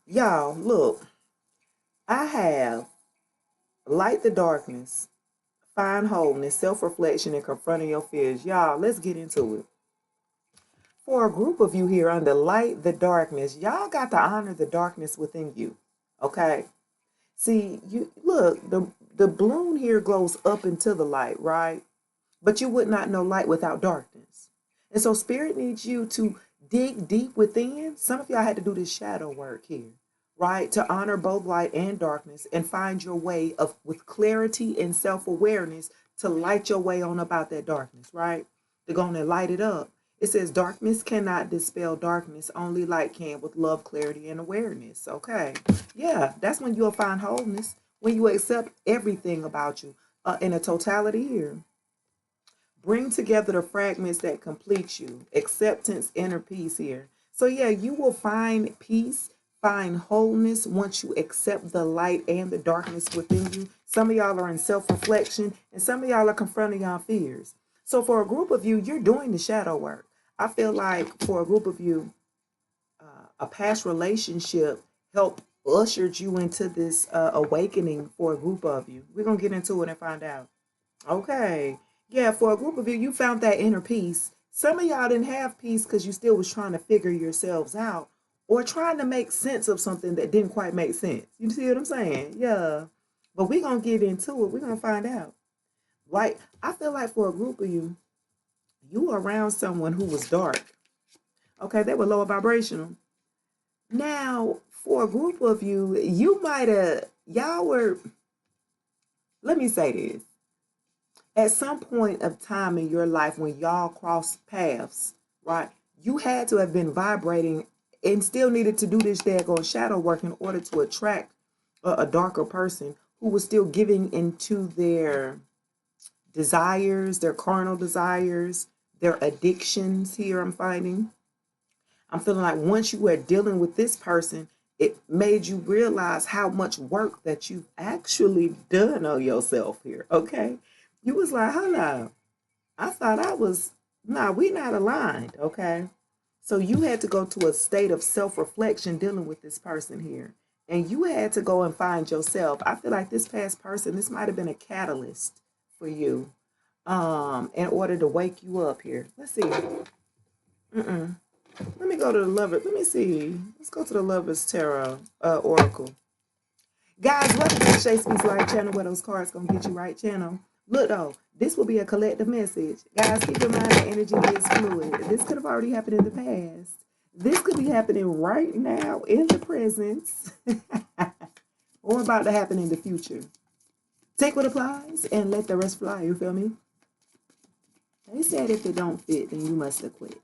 Y'all, look, I have light the darkness, find wholeness, self-reflection, and confronting your fears. Y'all, let's get into it. For a group of you here under light the darkness, y'all got to honor the darkness within you. Okay? See, you look, the balloon here glows up into the light, right? But you would not know light without darkness. And so spirit needs you to dig deep within. Some of y'all had to do this shadow work here, right? To honor both light and darkness and find your way of with clarity and self-awareness to light your way on about that darkness, right? To go on and light it up. It says darkness cannot dispel darkness, only light can with love, clarity, and awareness. Okay. Yeah, that's when you'll find wholeness, when you accept everything about you in a totality here. Bring together the fragments that complete you. Acceptance, inner peace here. So, yeah, you will find peace, find wholeness once you accept the light and the darkness within you. Some of y'all are in self reflection, and some of y'all are confronting your fears. So, for a group of you, you're doing the shadow work. I feel like for a group of you, a past relationship helped ushered you into this awakening for a group of you. We're going to get into it and find out. Okay. Yeah, for a group of you, you found that inner peace. Some of y'all didn't have peace because you still was trying to figure yourselves out or trying to make sense of something that didn't quite make sense. You see what I'm saying? Yeah. But we're going to get into it. We're going to find out. Like, I feel like for a group of you, you were around someone who was dark. Okay, they were lower vibrational. Now, for a group of you, you might have, y'all were, let me say this. At some point of time in your life when y'all crossed paths, right, you had to have been vibrating and still needed to do this daggone shadow work in order to attract a darker person who was still giving into their desires, their carnal desires, their addictions here. I'm feeling like once you were dealing with this person, it made you realize how much work that you've actually done on yourself here. Okay. You was like, hold on. I thought I was, nah, we not aligned. Okay. So you had to go to a state of self-reflection dealing with this person here. And you had to go and find yourself. I feel like this past person, this might have been a catalyst for you in order to wake you up here. Let's see. Mm-mm. Let me go to the lover. Let me see. Let's go to the Lover's Tarot Oracle. Guys, welcome to the Shay Speaks Life channel where those cards gonna get you right channel. Look though, this will be a collective message. Guys, keep in mind that energy is fluid. This could have already happened in the past. This could be happening right now in the present or about to happen in the future. Take what applies and let the rest fly. You feel me? They said if it don't fit, then you must have quit.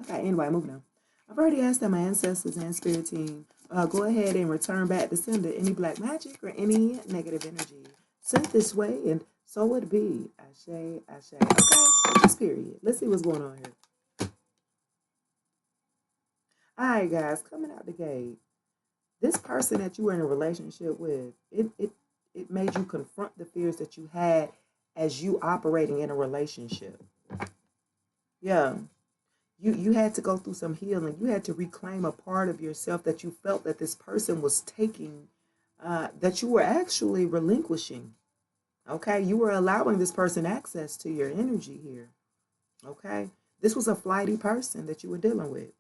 Okay, anyway, moving on. I've already asked that my ancestors and spirit team go ahead and return back to sender any black magic or any negative energy sent this way, and so would it be. Ashe, ashe. Okay, just period. Let's see what's going on here. All right, guys, coming out the gate. This person that you were in a relationship with, it made you confront the fears that you had as you operating in a relationship. Yeah, you had to go through some healing. You had to reclaim a part of yourself that you felt that this person was taking, that you were actually relinquishing. Okay, you were allowing this person access to your energy here. Okay, this was a flighty person that you were dealing with.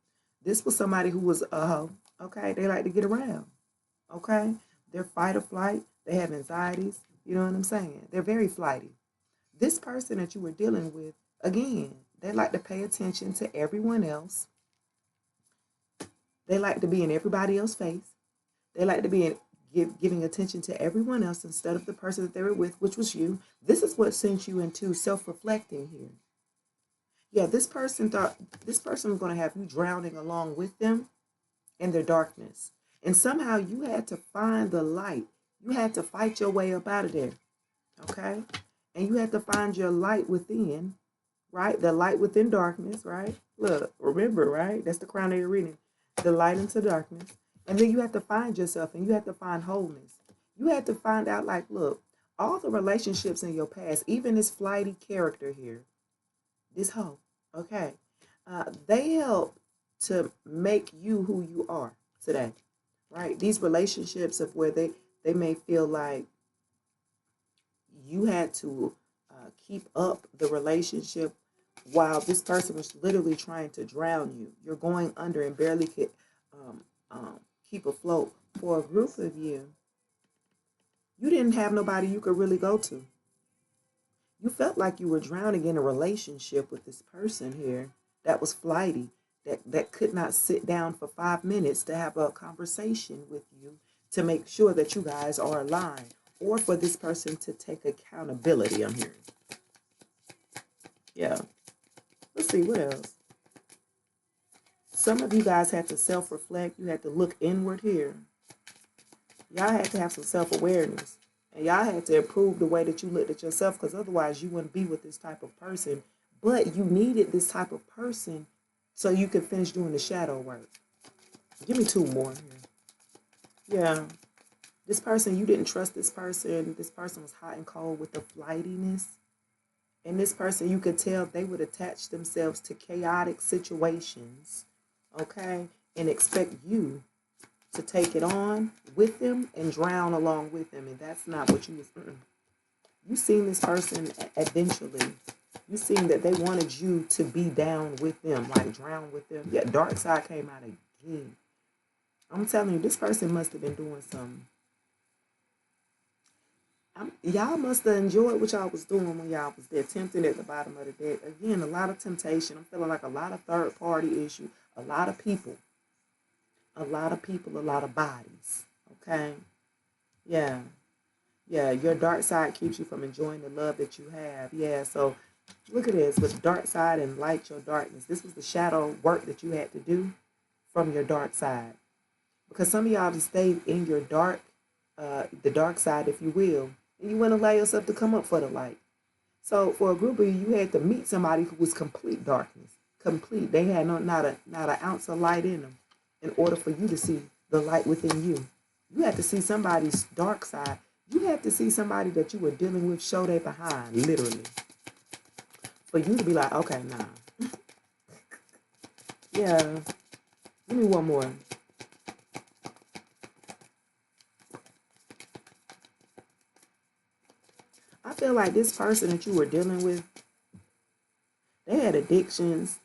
This was somebody who was okay, they like to get around. Okay, they're fight or flight. They have anxieties. You know what I'm saying? They're very flighty. This person that you were dealing with, again, they like to pay attention to everyone else. They like to be in everybody else's face. They like to be giving attention to everyone else instead of the person that they were with, which was you. This is what sent you into self-reflecting here. Yeah, this person thought this person was going to have you drowning along with them in their darkness. And somehow you had to find the light. You had to fight your way up out of there. Okay? And you had to find your light within, right? The light within darkness, right? Look, remember, right? That's the crown of your reading. The light into darkness. And then you have to find yourself and you have to find wholeness. You had to find out, like, look, all the relationships in your past, even this flighty character here, this hoe, okay, they help to make you who you are today. right? These relationships of where they may feel like you had to keep up the relationship while this person was literally trying to drown you. You're going under and barely could um, keep afloat. For a group of you, you didn't have nobody you could really go to. You felt like you were drowning in a relationship with this person here that was flighty, that could not sit down for 5 minutes to have a conversation with you to make sure that you guys are aligned, or for this person to take accountability. I'm hearing. Yeah. Let's see, what else? Some of you guys had to self-reflect. You had to look inward here. Y'all had to have some self-awareness. And y'all had to improve the way that you looked at yourself, because otherwise you wouldn't be with this type of person. But you needed this type of person so you could finish doing the shadow work. Give me two more here. Yeah. This person, you didn't trust this person. This person was hot and cold with the flightiness. And this person, you could tell they would attach themselves to chaotic situations, okay, and expect you to take it on with them and drown along with them. And that's not what you was. You seen this person eventually. You seen that they wanted you to be down with them, like drown with them. Yeah, dark side came out again. I'm telling you, this person must have been doing something. Y'all must have enjoyed what y'all was doing when y'all was there, tempting at the bottom of the deck. Again, a lot of temptation. I'm feeling like a lot of third party issue. A lot of people. A lot of people, a lot of bodies. Okay? Yeah. Yeah, your dark side keeps you from enjoying the love that you have. Yeah, so look at this. With dark side and light your darkness. This was the shadow work that you had to do from your dark side. Because some of y'all just stayed in your the dark side, if you will, and you wouldn't allow yourself to come up for the light. So for a group of you, you had to meet somebody who was complete darkness. Complete. They had not an ounce of light in them in order for you to see the light within you. You had to see somebody's dark side. You had to see somebody that you were dealing with show their behind, literally. For you to be like, okay, nah. Yeah. Give me one more. I feel like this person that you were dealing with, they had addictions.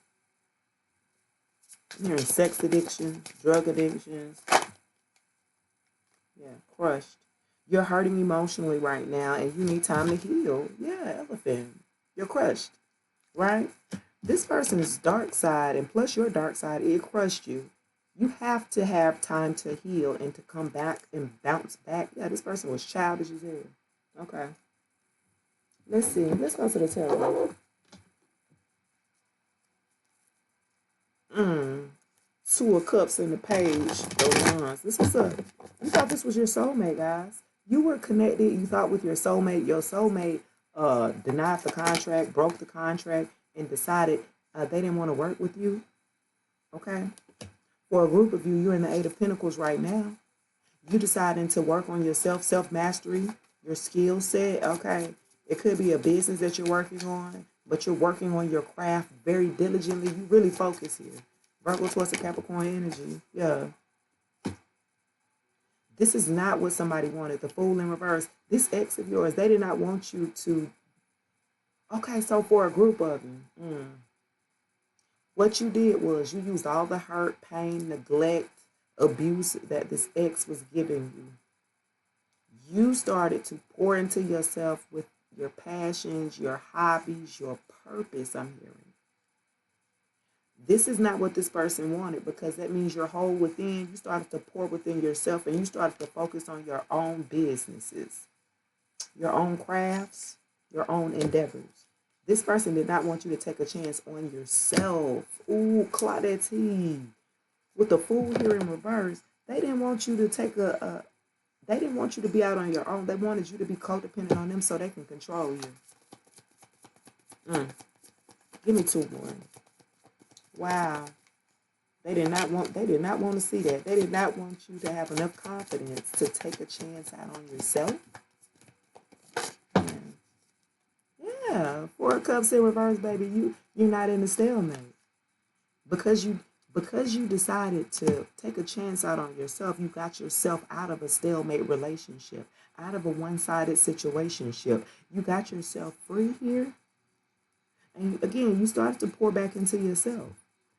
I'm hearing sex addiction, drug addictions. Yeah, crushed. You're hurting emotionally right now and you need time to heal. Yeah, elephant. You're crushed, right? This person's dark side, and plus your dark side, it crushed you. You have to have time to heal and to come back and bounce back. Yeah, this person was childish as hell. Okay. Let's see. Let's go to the tarot. Two of Cups in the page. Those ones. This was you thought this was your soulmate, guys. You were connected. You thought with your soulmate. Your soulmate denied the contract, broke the contract, and decided they didn't want to work with you. Okay. For a group of you, you're in the Eight of Pentacles right now. You deciding to work on yourself, self-mastery, your skill set. Okay. It could be a business that you're working on, but you're working on your craft very diligently. You really focus here. Virgo towards the Capricorn energy. Yeah. This is not what somebody wanted. The Fool in reverse. This ex of yours, they did not want you to. Okay, so for a group of you, what you did was you used all the hurt, pain, neglect, abuse that this ex was giving you. You started to pour into yourself with your passions, your hobbies, your purpose, I'm hearing. This is not what this person wanted, because that means you're whole within. You started to pour within yourself and you started to focus on your own businesses, your own crafts, your own endeavors. This person did not want you to take a chance on yourself. Ooh, Claudette. With the Fool here in reverse, they didn't want you to take they didn't want you to be out on your own. They wanted you to be codependent on them so they can control you. Give me two more. Wow. They did not want to see that. They did not want you to have enough confidence to take a chance out on yourself. Yeah. Four of Cups in reverse, baby. You're not in a stalemate. Because Because you decided to take a chance out on yourself, you got yourself out of a stalemate relationship, out of a one-sided situationship. You got yourself free here. And again, you started to pour back into yourself.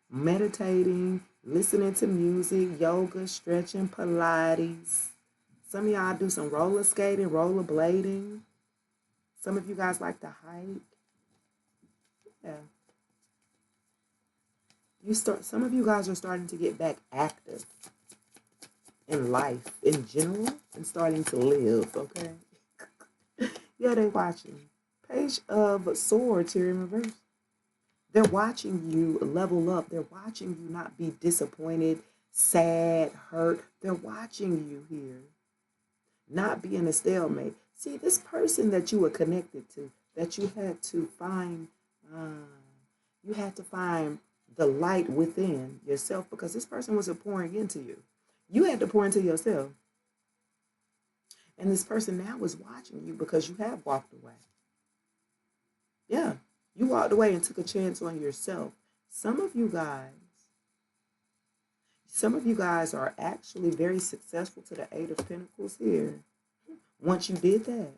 Meditating, listening to music, yoga, stretching, Pilates. Some of y'all do some roller skating, roller blading. Some of you guys like to hike. Yeah. Some of you guys are starting to get back active in life in general and starting to live, okay? Yeah, they watching. Page of Swords here in reverse. They're watching you level up. They're watching you not be disappointed, sad, hurt. They're watching you here not be in a stalemate. See, this person that you were connected to, that you had to find the light within yourself, because this person wasn't pouring into you. You had to pour into yourself. And this person now is watching you because you have walked away. Yeah, you walked away and took a chance on yourself. Some of you guys are actually very successful to the Eight of Pentacles here. Once you did that,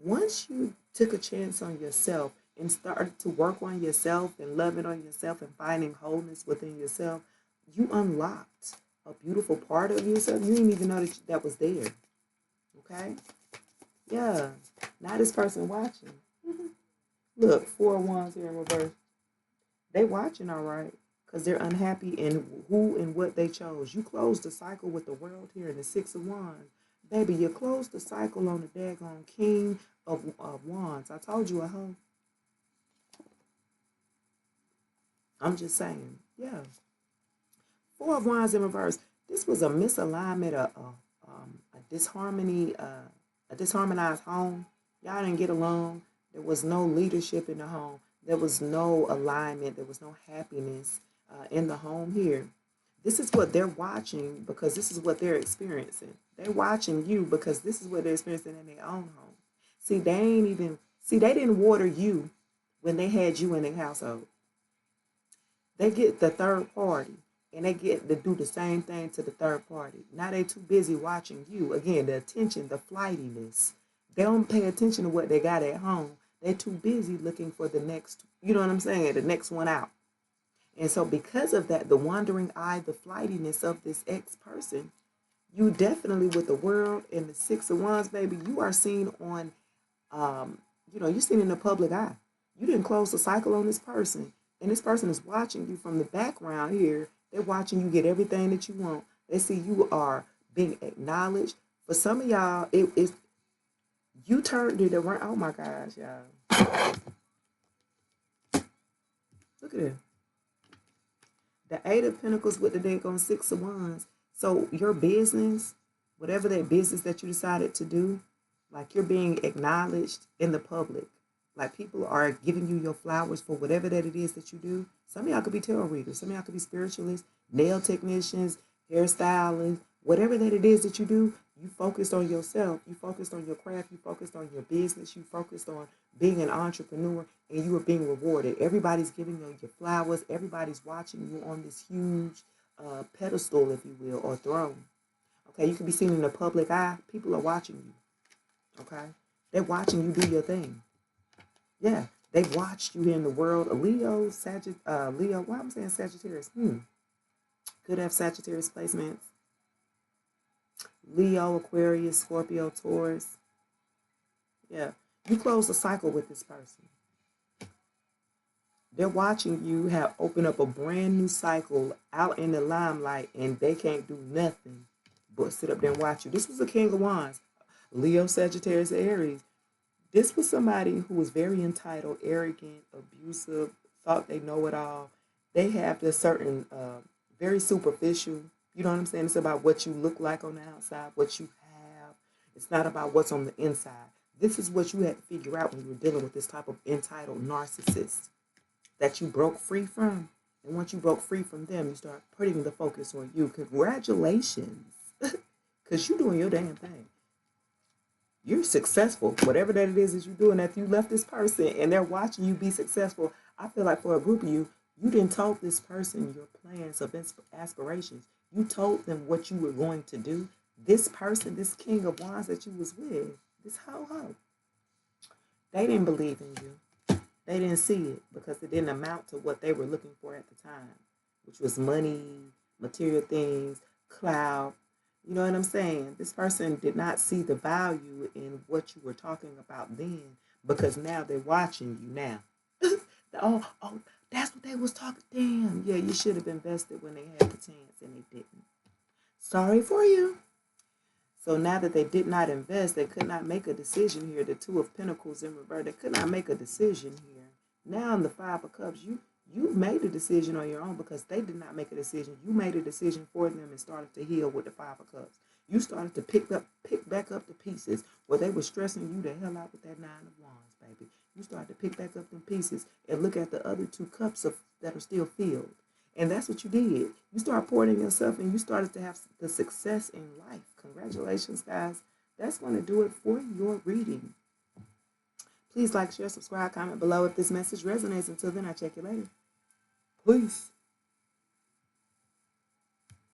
once you took a chance on yourself and started to work on yourself and loving on yourself and finding wholeness within yourself, you unlocked a beautiful part of yourself. You didn't even know that was there. Okay? Yeah. Now this person watching. Look, 4 of Wands here in reverse. They watching, all right, because they're unhappy in who and what they chose. You closed the cycle with the World here in the 6 of Wands. Baby, you closed the cycle on the daggone King of Wands. I told you a hoe. I'm just saying. Yeah. 4 of Wands in reverse. This was a misalignment, a disharmony, a disharmonized home. Y'all didn't get along. There was no leadership in the home. There was no alignment. There was no happiness in the home here. This is what they're watching because this is what they're experiencing. They're watching you because this is what they're experiencing in their own home. See, they didn't water you when they had you in their household. They get the third party and they get to do the same thing to the third party. Now they're too busy watching you. Again, the attention, the flightiness. They don't pay attention to what they got at home. They're too busy looking for the next, you know what I'm saying, the next one out. And so because of that, the wandering eye, the flightiness of this ex-person, you definitely, with the World and the 6 of Wands, baby, you are seen on, you're seen in the public eye. You didn't close the cycle on this person. And this person is watching you from the background here. They're watching you get everything that you want. They see you are being acknowledged. For some of y'all, you turned it around. Oh my gosh, y'all. Look at it. The 8 of Pentacles with the daggone 6 of Wands. So your business, whatever that business that you decided to do, like you're being acknowledged in the public. Like people are giving you your flowers for whatever that it is that you do. Some of y'all could be tarot readers. Some of y'all could be spiritualists, nail technicians, hairstylists, whatever that it is that you do. You focused on yourself. You focused on your craft. You focused on your business. You focused on being an entrepreneur, and you are being rewarded. Everybody's giving you your flowers. Everybody's watching you on this huge pedestal, if you will, or throne. Okay, you can be seen in the public eye. People are watching you. Okay, they're watching you do your thing. Yeah, they watched you here in the World. Leo, Leo. Why I'm saying Sagittarius? Could have Sagittarius placements. Leo, Aquarius, Scorpio, Taurus. Yeah, you close the cycle with this person. They're watching you have opened up a brand new cycle out in the limelight, and they can't do nothing but sit up there and watch you. This was a King of Wands. Leo, Sagittarius, Aries. This was somebody who was very entitled, arrogant, abusive, thought they know it all. They have this certain, very superficial, you know what I'm saying? It's about what you look like on the outside, what you have. It's not about what's on the inside. This is what you had to figure out when you were dealing with this type of entitled narcissist that you broke free from. And once you broke free from them, you start putting the focus on you. Congratulations. Because you're doing your damn thing. You're successful, whatever that it is that you're doing. If you left this person and they're watching you be successful, I feel like for a group of you, You didn't told this person your plans of aspirations. You told them what you were going to do. This person, this King of Wands that you was with, this ho-ho, they didn't believe in you. They didn't see it because it didn't amount to what they were looking for at the time, which was money, material things, clout. You know what I'm saying? This person did not see the value in what you were talking about then because now they're watching you now. Oh, that's what they was talking. Damn, yeah, you should have invested when they had the chance and they didn't. Sorry for you. So now that they did not invest, they could not make a decision here. The Two of Pentacles in reverse, they could not make a decision here. Now in the Five of Cups, you made a decision on your own because they did not make a decision. You made a decision for them and started to heal with the Five of Cups. You started to pick back up the pieces where they were stressing you the hell out with that Nine of Wands, baby. You started to pick back up them pieces and look at the other two cups that are still filled. And that's what you did. You started pouring in yourself and you started to have the success in life. Congratulations, guys. That's going to do it for your reading. Please like, share, subscribe, comment below if this message resonates. Until then, I'll check you later. Peace.